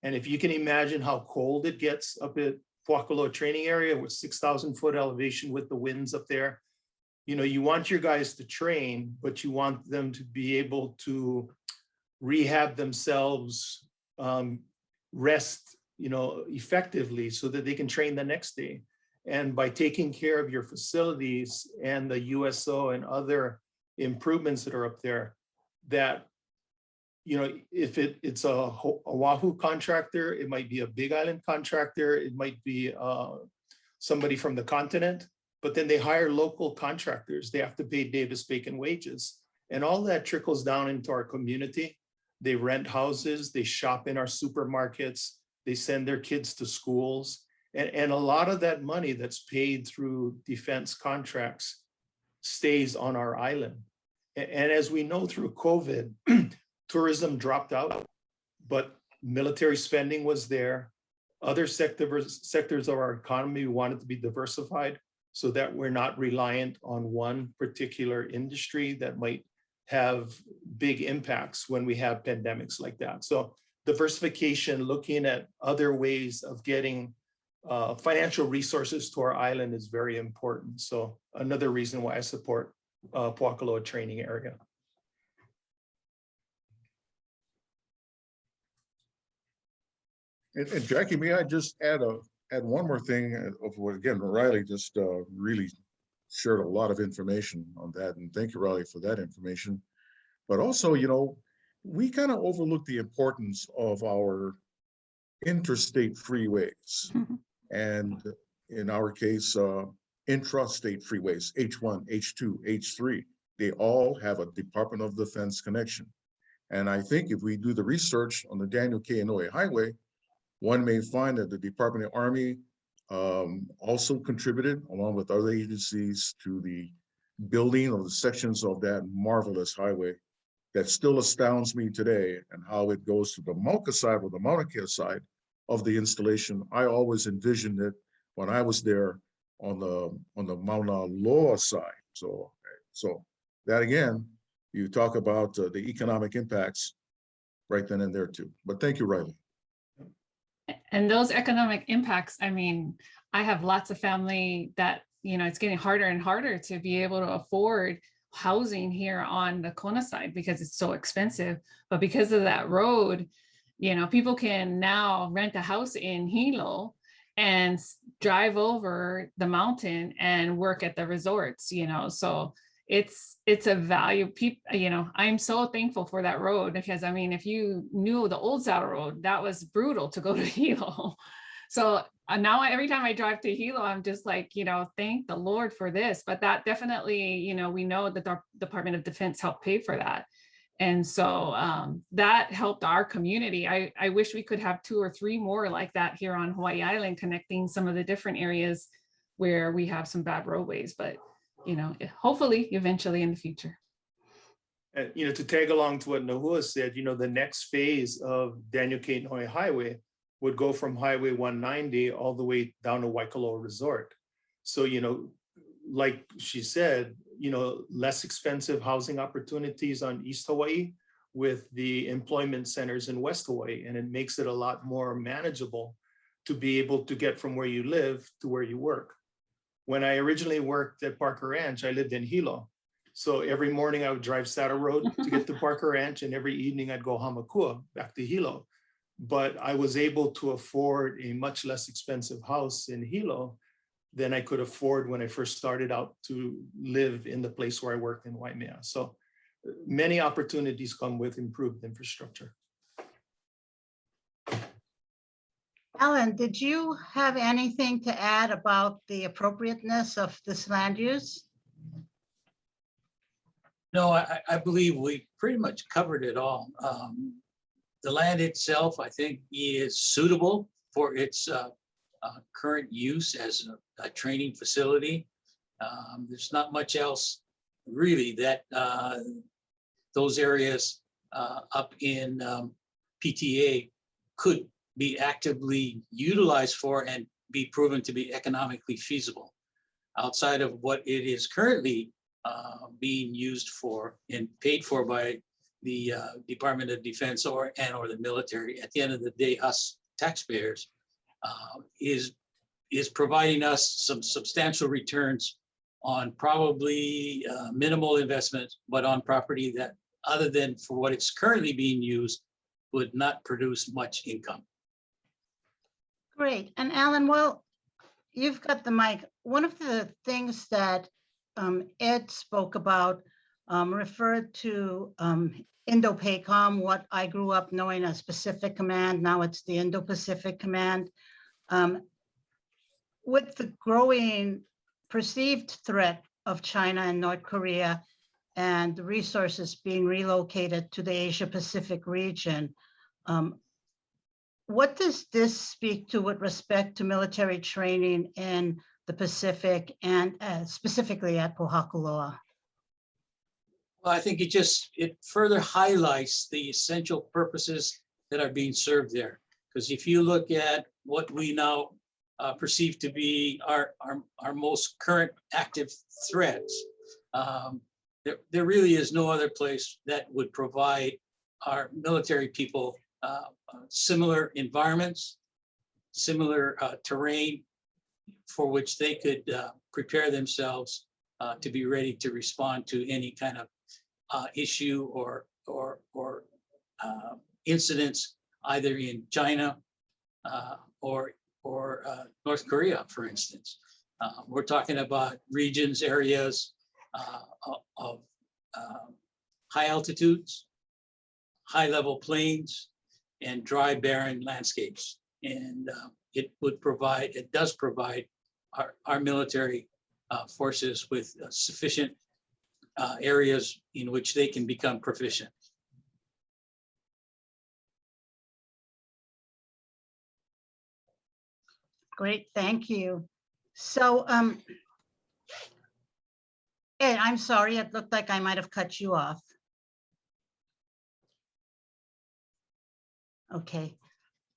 And if you can imagine how cold it gets up at Pōhakuloa training area with 6,000 foot elevation with the winds up there, you know, you want your guys to train, but you want them to be able to rehab themselves, rest, you know, effectively so that they can train the next day. And by taking care of your facilities and the USO and other improvements that are up there, that, you know, if it's a Oahu contractor, it might be a Big Island contractor, it might be somebody from the continent, but then they hire local contractors. They have to pay Davis-Bacon wages. And all that trickles down into our community. They rent houses, they shop in our supermarkets, they send their kids to schools. And a lot of that money that's paid through defense contracts stays on our island. And as we know through COVID, tourism dropped out, but military spending was there. Other sectors of our economy wanted to be diversified so that we're not reliant on one particular industry that might have big impacts when we have pandemics like that. So diversification, looking at other ways of getting financial resources to our island is very important. So another reason why I support Pōhakuloa training area. And Jacqui, may I just add one more thing of what, again, Riley just really shared a lot of information on that. And thank you, Riley, for that information. But also, you know, we kind of overlook the importance of our interstate freeways. And in our case, intrastate freeways, H1, H2, H3, they all have a Department of Defense connection. And I think if we do the research on the Daniel K. Inouye Highway, one may find that the Department of Army also contributed, along with other agencies, to the building of the sections of that marvelous highway that still astounds me today, and how it goes to the Mauka side or the Mauna Kea side of the installation. I always envisioned it when I was there on the Mauna Loa side. So that again, you talk about the economic impacts right then and there too. But thank you, Riley. And those economic impacts, I mean, I have lots of family that, you know, it's getting harder and harder to be able to afford housing here on the Kona side because it's so expensive. But because of that road, you know, people can now rent a house in Hilo and drive over the mountain and work at the resorts, you know, so it's a value. People, you know, I'm so thankful for that road because, I mean, if you knew the old Saddle Road, that was brutal to go to Hilo. So now every time I drive to Hilo, I'm just like, you know, thank the Lord for this. But that definitely, you know, we know that the Department of Defense helped pay for that. And so that helped our community. I wish we could have 2 or 3 more like that here on Hawaii Island, connecting some of the different areas where we have some bad roadways, but, you know, hopefully eventually in the future. And, you know, to tag along to what Nahua said, you know, the next phase of Daniel K. Inouye Highway would go from Highway 190 all the way down to Waikoloa Resort. So, you know, like she said, you know, less expensive housing opportunities on East Hawaii with the employment centers in West Hawaii. And it makes it a lot more manageable to be able to get from where you live to where you work. When I originally worked at Parker Ranch, I lived in Hilo. So every morning I would drive Saddle Road to get to Parker Ranch, and every evening I'd go Hamakua back to Hilo. But I was able to afford a much less expensive house in Hilo than I could afford when I first started out to live in the place where I worked in Waimea. So many opportunities come with improved infrastructure. Alan, did you have anything to add about the appropriateness of this land use? No, I believe we pretty much covered it all. The land itself, I think, is suitable for its current use as a training facility. There's not much else really that those areas up in PTA could be actively utilized for and be proven to be economically feasible outside of what it is currently being used for and paid for by the Department of Defense or the military. At the end of the day, us taxpayers is providing us some substantial returns on probably minimal investment, but on property that, other than for what it's currently being used, would not produce much income. Great. And Alan, well, you've got the mic. One of the things that Ed spoke about referred to IndoPACOM, what I grew up knowing as Pacific Command. Now it's the Indo-Pacific Command. With the growing perceived threat of China and North Korea and the resources being relocated to the Asia-Pacific region, what does this speak to with respect to military training in the Pacific and specifically at Pōhakuloa? Well, I think it further highlights the essential purposes that are being served there. Because if you look at what we now perceive to be our most current active threats, there really is no other place that would provide our military people similar environments, similar terrain for which they could prepare themselves to be ready to respond to any kind of issue or incidents either in China or North Korea, for instance. We're talking about regions, areas of high altitudes, high level plains, and dry, barren landscapes. And it does provide our military forces with sufficient areas in which they can become proficient. Great, thank you. So, Ed, I'm sorry, it looked like I might have cut you off. Okay,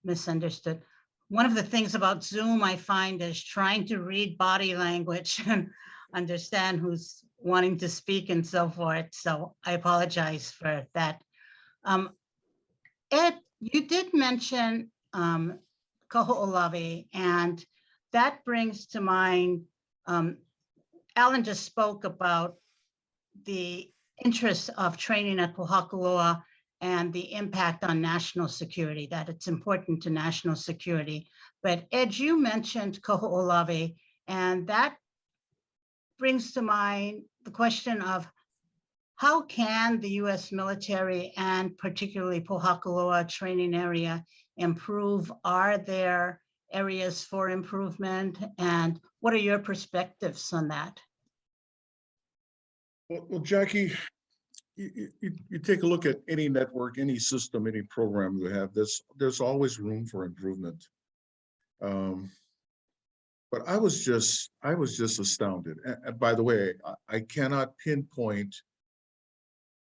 misunderstood. One of the things about Zoom I find is trying to read body language and understand who's wanting to speak and so forth. So I apologize for that. Ed, you did mention Kaho'olawe, and that brings to mind, Alan just spoke about the interest of training at Pōhakuloa and the impact on national security, that it's important to national security. But Ed, you mentioned Kaho'olawe, and that brings to mind the question of how can the US military and particularly Pōhakuloa training area improve? Are there areas for improvement? And what are your perspectives on that? Well, Jacqui, you take a look at any network, any system, any program you have, there's always room for improvement. But I was just astounded. And by the way, I cannot pinpoint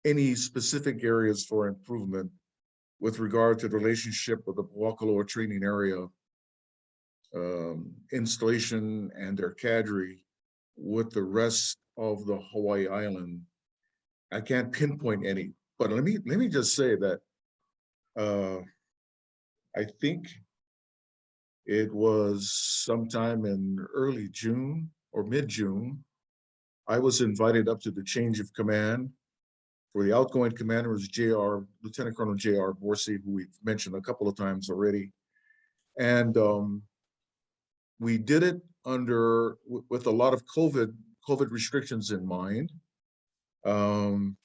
any specific areas for improvement with regard to the relationship with the Pōhakuloa training area installation and their cadre with the rest of the Hawaii Island. I can't pinpoint any, but let me just say that I think it was sometime in early June or mid-June, I was invited up to the change of command for the outgoing commander was Lieutenant Colonel J.R. Borsey, who we've mentioned a couple of times already. And we did it with a lot of COVID restrictions in mind, in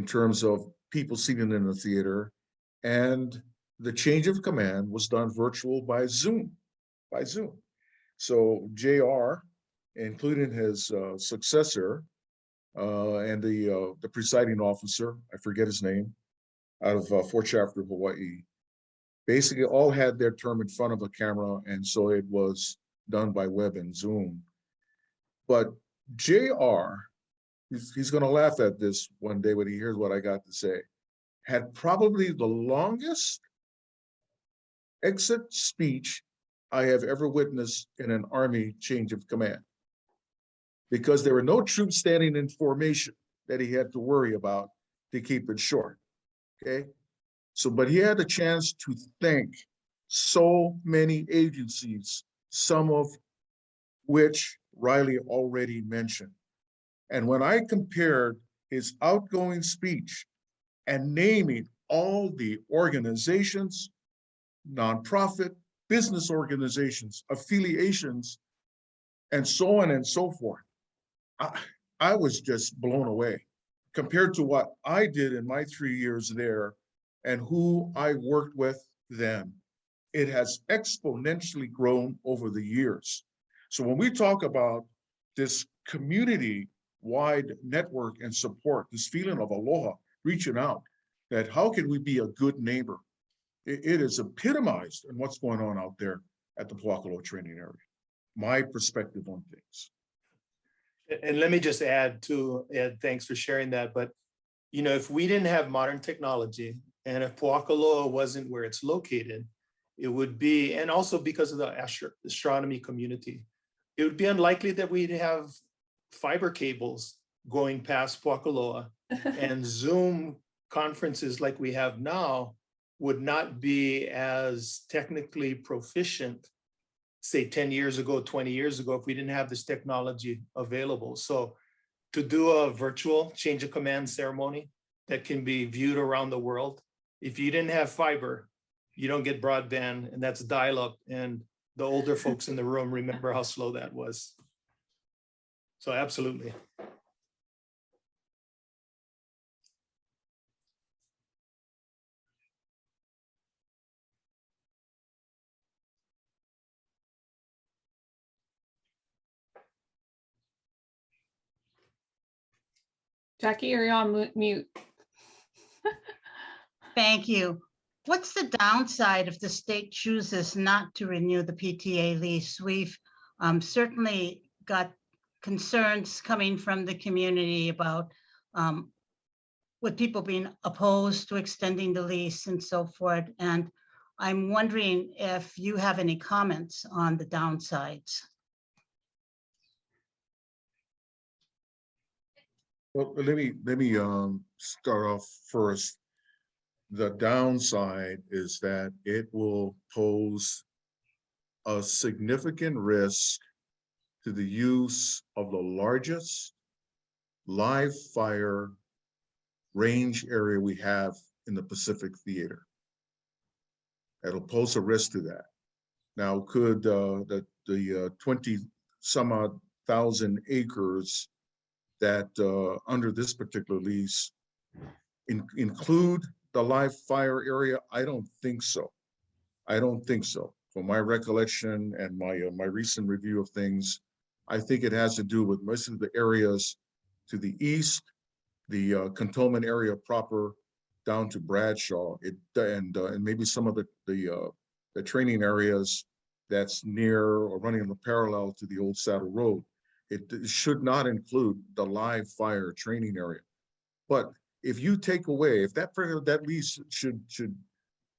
terms of people seated in the theater, and the change of command was done virtual by Zoom. So JR, including his successor and the presiding officer, I forget his name, out of Fort Shafter, Hawaii, basically all had their term in front of a camera, and so it was done by web and Zoom. But JR, he's going to laugh at this one day when he hears what I got to say, had probably the longest exit speech I have ever witnessed in an Army change of command, because there were no troops standing in formation that he had to worry about to keep it short, okay? So, but he had a chance to thank so many agencies, some of which Riley already mentioned. And when I compared his outgoing speech and naming all the organizations, nonprofit, business organizations, affiliations, and so on and so forth, I was just blown away compared to what I did in my 3 years there and who I worked with then. It has exponentially grown over the years. So when we talk about this community-wide network and support, this feeling of aloha, reaching out, that how can we be a good neighbor? It is epitomized in what's going on out there at the Pōhakuloa training area. My perspective on things. And let me just add to Ed, thanks for sharing that. But, you know, if we didn't have modern technology and if Pōhakuloa wasn't where it's located, it would be, and also because of the astronomy community, it would be unlikely that we'd have fiber cables going past Pōhakuloa and Zoom conferences like we have now would not be as technically proficient, say 10 years ago, 20 years ago, if we didn't have this technology available. So to do a virtual change of command ceremony that can be viewed around the world, if you didn't have fiber, you don't get broadband, and that's dial-up. And the older folks in the room remember how slow that was. So absolutely. Jacqui, you're on mute. Thank you. What's the downside if the state chooses not to renew the PTA lease? We've certainly got concerns coming from the community about with people being opposed to extending the lease and so forth. And I'm wondering if you have any comments on the downsides. Well, let me start off first. The downside is that it will pose a significant risk to the use of the largest live fire range area we have in the Pacific Theater. It'll pose a risk to that. Now, could the 20 some odd thousand acres that under this particular lease include the live fire area? I don't think so. I don't think so. From my recollection and my recent review of things, I think it has to do with most of the areas to the east, the cantonment area proper, down to Bradshaw, and maybe some of the training areas that's near or running in the parallel to the old Saddle Road. It should not include the live fire training area. But if you take away, if that lease should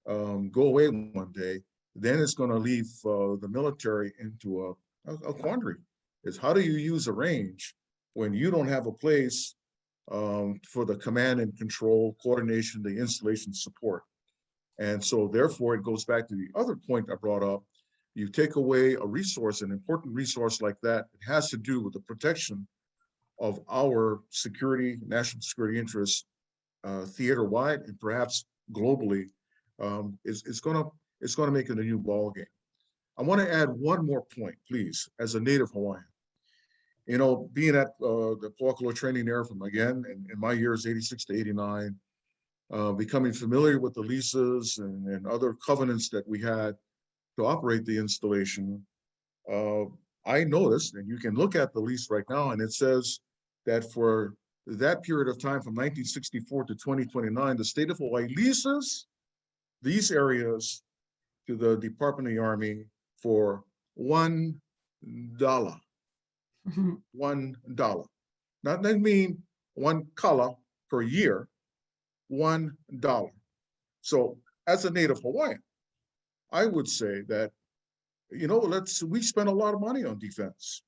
go away one day, then it's going to leave the military into a quandary. Is how do you use a range when you don't have a place for the command and control, coordination, the installation support? And so therefore it goes back to the other point I brought up. You take away a resource, an important resource like that, it has to do with the protection of our security, national security interests, theater-wide and perhaps globally. It's going to make it a new ballgame. I want to add one more point, please, as a native Hawaiian. You know, being at the Pōhakuloa training there from, again, in my years, 86 to 89, becoming familiar with the leases and other covenants that we had to operate the installation, I noticed, and you can look at the lease right now, and it says that for that period of time from 1964 to 2029, the state of Hawaii leases these areas to the Department of the Army for $1. $1. Not that mean one kala per year, $1. So as a native Hawaiian, I would say that, you know, we spend a lot of money on defense.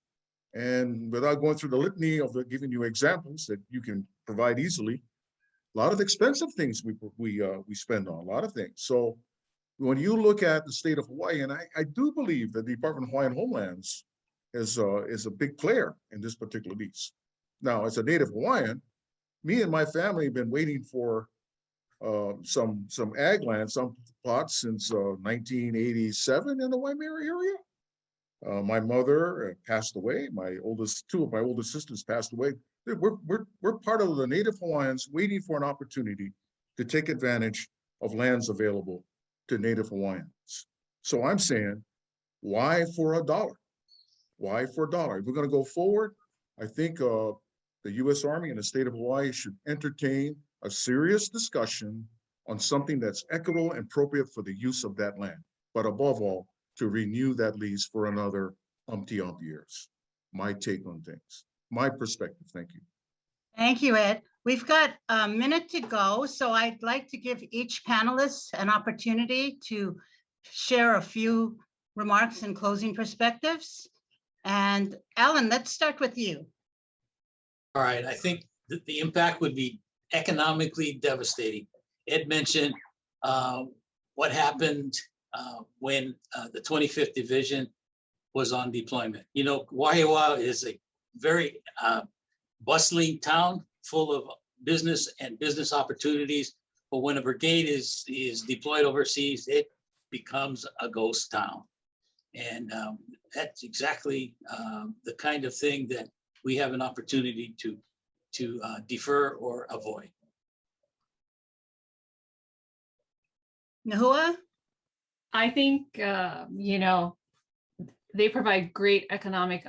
And without going through the litany of giving you examples that you can provide easily, a lot of expensive things we spend on, a lot of things. So when you look at the state of Hawaii, and I do believe that the Department of Hawaiian Homelands is a big player in this particular lease. Now, as a native Hawaiian, me and my family have been waiting for some ag land, some plots since 1987 in the Waimea area. My mother passed away. Two of my oldest sisters passed away. We're part of the native Hawaiians waiting for an opportunity to take advantage of lands available to native Hawaiians. So I'm saying, why for $1? Why for $1? If we're going to go forward, I think the U.S. Army and the state of Hawaii should entertain a serious discussion on something that's equitable and appropriate for the use of that land. But above all, to renew that lease for another umpty years. My take on things, my perspective. Thank you. Thank you, Ed. We've got a minute to go, so I'd like to give each panelist an opportunity to share a few remarks and closing perspectives. And Alan, let's start with you. All right, I think that the impact would be economically devastating. Ed mentioned what happened when the 25th Division was on deployment. You know, Waiawa is a very bustling town full of business and business opportunities. But when a brigade is deployed overseas, it becomes a ghost town. And that's exactly the kind of thing that we have an opportunity to defer or avoid. Nahua? I think, you know, they provide great economic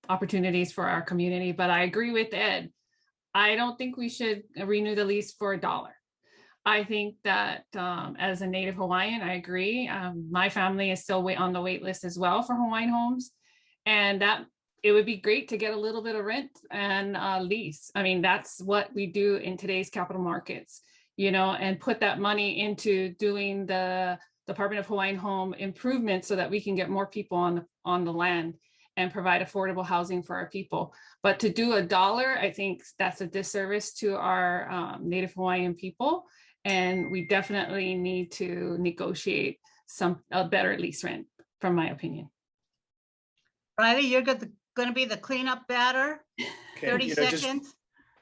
opportunities for our community, but I agree with Ed. I don't think we should renew the lease for $1. I think that as a Native Hawaiian, I agree. My family is still on the wait list as well for Hawaiian homes. And that it would be great to get a little bit of rent and lease. I mean, that's what we do in today's capital markets, you know, and put that money into doing the Department of Hawaiian Home improvements so that we can get more people on the land and provide affordable housing for our people. But to do $1, I think that's a disservice to our Native Hawaiian people. And we definitely need to negotiate a better lease rent, from my opinion. Riley, you're going to be the cleanup batter. Okay, 30 you know, seconds.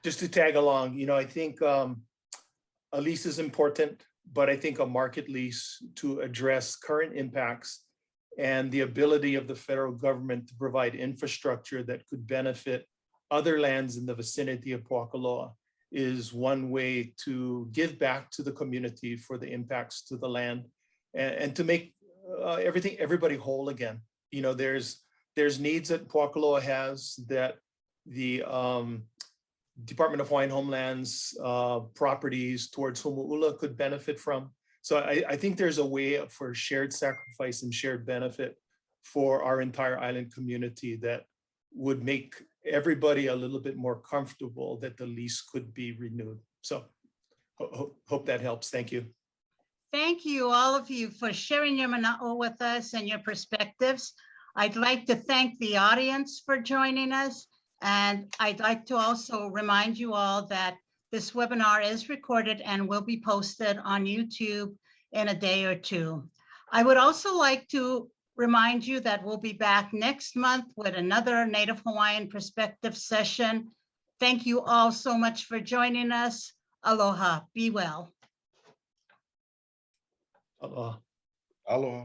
just to tag along, you know, I think a lease is important, but I think a market lease to address current impacts and the ability of the federal government to provide infrastructure that could benefit other lands in the vicinity of Pōhakuloa is one way to give back to the community for the impacts to the land and to make everybody whole again. You know, there's needs that Pōhakuloa has that the Department of Hawaiian Homeland's properties towards Humu'ula could benefit from. So I think there's a way for shared sacrifice and shared benefit for our entire island community that would make everybody a little bit more comfortable that the lease could be renewed. So hope that helps. Thank you. Thank you, all of you, for sharing your mana'o with us and your perspectives. I'd like to thank the audience for joining us. And I'd like to also remind you all that this webinar is recorded and will be posted on YouTube in a day or two. I would also like to remind you that we'll be back next month with another Native Hawaiian Perspective session. Thank you all so much for joining us. Aloha, be well. Aloha. Aloha.